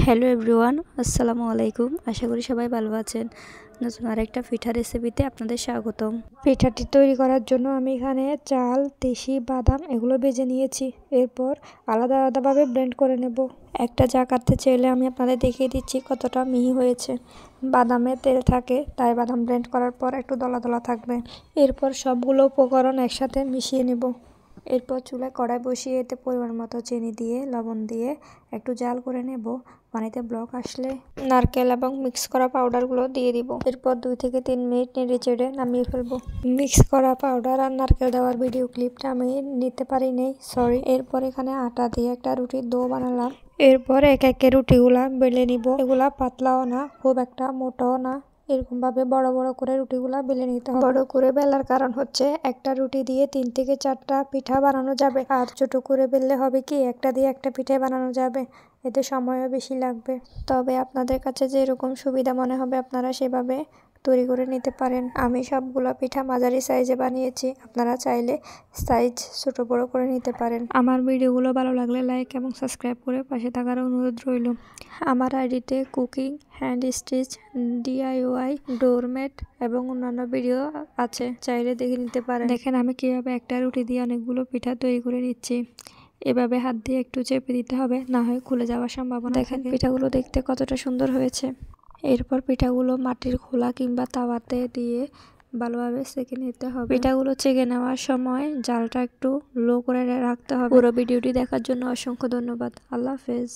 Hello everyone, আসসালামু আলাইকুম। আশা করি সবাই ভালো আছেন। নতুন আরেকটা পিঠা রেসিপিতে আপনাদের স্বাগতম। পিঠাটি তৈরি করার জন্য আমি এখানে চাল, তিসি, বাদাম এগুলো ভেজে নিয়েছি। এরপর আলাদা আলাদাভাবে ব্লেন্ড করে নেব। একটা চা কাটতে চাইলে আমি আপনাদের দেখিয়ে দিচ্ছি কতটা মিহি হয়েছে। বাদামে তেল থাকে, তাই বাদাম ব্লেন্ড করার পর একটু দলা দলা থাকবে। এরপর সবগুলো উপকরণ একসাথে মিশিয়ে নেব। এরপর চুলায় কড়াই বসিয়ে এতে পরিমাণ মতো চিনি দিয়ে, লবণ দিয়ে একটু জাল করে নেব। পানিতে ব্লক আসলে নারকেল এবং মিক্স করা পাউডারগুলো দিয়ে দিব। এরপর 2 থেকে 3 মিনিট নেড়ে চেড়ে নামিয়ে ফেলবো। মিক্স করা পাউডার আর নারকেল দেওয়ার ভিডিও ক্লিপটা আমি নিতে পারি নাই, সরি। এরপর এখানে আটা দিয়ে একটা রুটির ডো বানালাম। এরপর এক একে রুটিগুলা বেলে নিব। এগুলা পাতলাও না, খুব একটা মোটাও না। এরকম ভাবে বড় বড় করে রুটিগুলা বেলে নিতে হবে। বড় করে বেলার কারণ হচ্ছে একটা রুটি দিয়ে 3 থেকে 4টা পিঠা বানানো যাবে। আর ছোট করে বেললে হবে কি, একটা দিয়ে একটা পিঠা বানানো যাবে, এতে সময়ও বেশি লাগবে। তবে আপনাদের কাছে যেরকম সুবিধা মনে হবে আপনারা সেভাবে তৈরি করে নিতে পারেন। আমি সবগুলো পিঠা মাঝারি সাইজে বানিয়েছি, আপনারা চাইলে সাইজ ছোট বড় করে নিতে পারেন। আমার ভিডিওগুলো ভালো লাগলে লাইক এবং সাবস্ক্রাইব করে পাশে থাকার অনুরোধ রইল। আমার আইডিতে cooking, hand stitch, DIY, doormat এবং অন্যান্য ভিডিও আছে, চাইলে দেখে নিতে পারেন। দেখেন আমি কিভাবে একটা রুটি দিয়ে অনেকগুলো পিঠা তৈরি করে নিচ্ছি। এভাবে হাত দিয়ে একটু চেপে দিতে হবে, না হয় খুলে যাওয়ার সম্ভাবনা। দেখেন পিঠাগুলো দেখতে কতটা সুন্দর হয়েছে। এরপর পিঠাগুলো মাটির খোলা কিংবা তাওয়াতে দিয়ে ভালোভাবে সেঁকে নিতে হবে। পিঠাগুলো ছেঁকে নেওয়ার সময় জালটা একটু লো করে রাখতে হবে। পুরো ভিডিওটি দেখার জন্য অসংখ্য ধন্যবাদ। আল্লাহ হাফেজ।